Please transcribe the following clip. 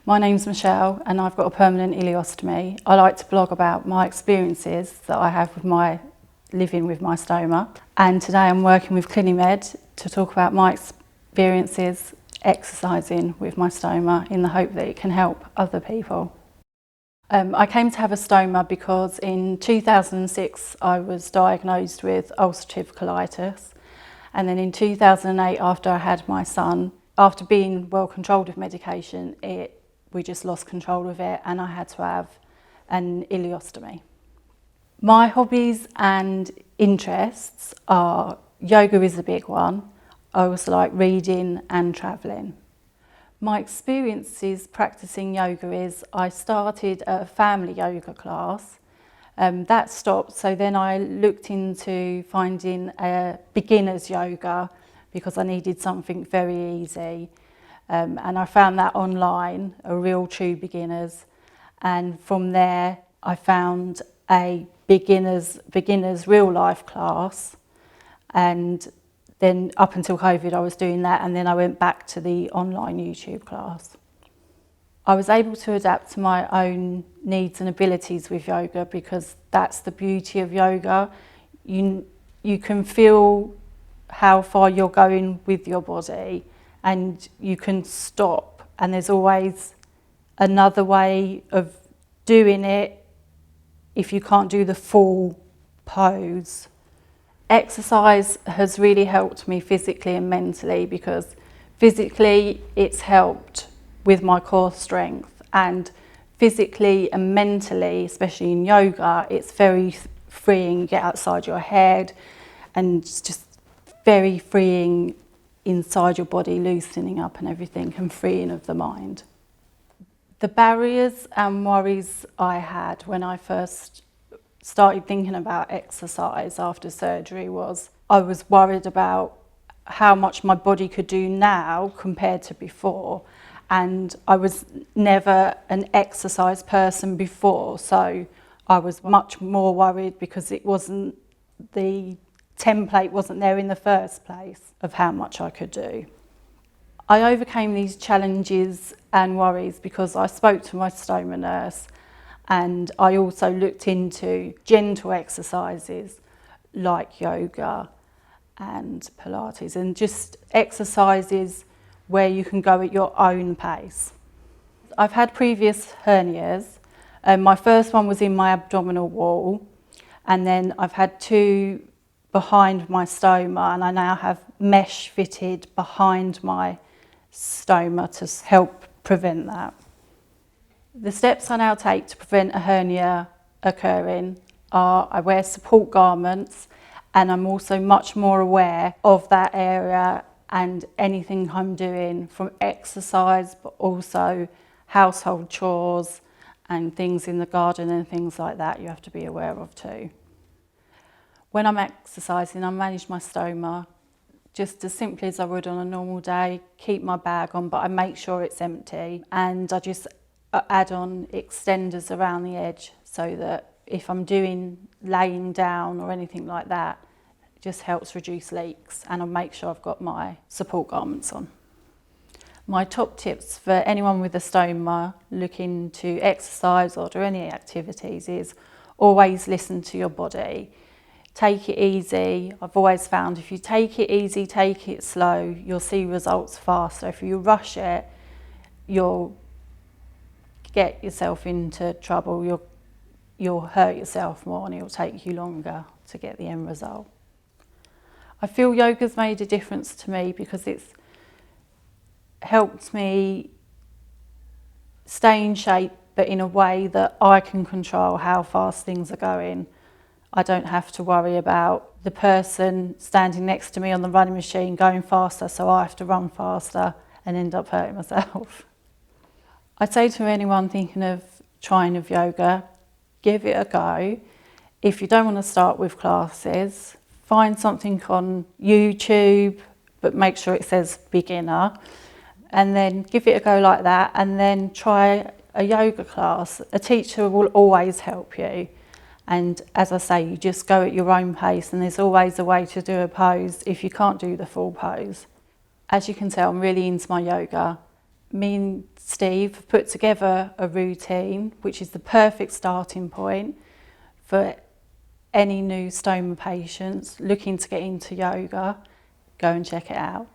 My name's Michelle and I've got a permanent ileostomy. I like to blog about my experiences that I have with my living with my stoma, and today I'm working with Clinimed to talk about my experiences exercising with my stoma in the hope that it can help other people. I came to have a stoma because in 2006 I was diagnosed with ulcerative colitis, and then in 2008, after I had my son, after being well controlled with medication, we just lost control of it and I had to have an ileostomy. My hobbies and interests are yoga is a big one. I also like reading and travelling. My experiences practicing yoga is I started a family yoga class. That stopped, so then I looked into finding a beginner's yoga because I needed something very easy. And I found that online, a real true beginners. And from there, I found a beginners real life class. And then up until COVID, I was doing that. And then I went back to the online YouTube class. I was able to adapt to my own needs and abilities with yoga because that's the beauty of yoga. You can feel how far you're going with your body and you can stop, and there's always another way of doing it if you can't do the full pose. Exercise has really helped me physically and mentally because physically it's helped with my core strength, and physically and mentally, especially in yoga, it's very freeing. You get outside your head and it's just very freeing inside your body, loosening up and everything, and freeing of the mind. The barriers and worries I had when I first started thinking about exercise after surgery was I was worried about how much my body could do now compared to before. And I was never an exercise person before, so I was much more worried because the template wasn't there in the first place of how much I could do. I overcame these challenges and worries because I spoke to my stoma nurse, and I also looked into gentle exercises like yoga and Pilates, and just exercises where you can go at your own pace. I've had previous hernias. My first one was in my abdominal wall, and then I've had two behind my stoma, and I now have mesh fitted behind my stoma to help prevent that. The steps I now take to prevent a hernia occurring are I wear support garments, and I'm also much more aware of that area and anything I'm doing, from exercise but also household chores and things in the garden and things like that you have to be aware of too. When I'm exercising, I manage my stoma just as simply as I would on a normal day, keep my bag on, but I make sure it's empty, and I just add on extenders around the edge so that if I'm laying down or anything like that, it just helps reduce leaks, and I'll make sure I've got my support garments on. My top tips for anyone with a stoma looking to exercise or do any activities is always listen to your body. Take it easy. I've always found if you take it easy, take it slow, you'll see results faster. If you rush it, you'll get yourself into trouble. You'll hurt yourself more and it'll take you longer to get the end result. I feel yoga's made a difference to me because it's helped me stay in shape, but in a way that I can control how fast things are going. I don't have to worry about the person standing next to me on the running machine going faster, so I have to run faster and end up hurting myself. I'd say to anyone thinking of trying of yoga, give it a go. If you don't want to start with classes, find something on YouTube, but make sure it says beginner, and then give it a go like that, and then try a yoga class. A teacher will always help you. And as I say, you just go at your own pace, and there's always a way to do a pose if you can't do the full pose. As you can tell, I'm really into my yoga. Me and Steve have put together a routine which is the perfect starting point for any new stoma patients looking to get into yoga. Go and check it out.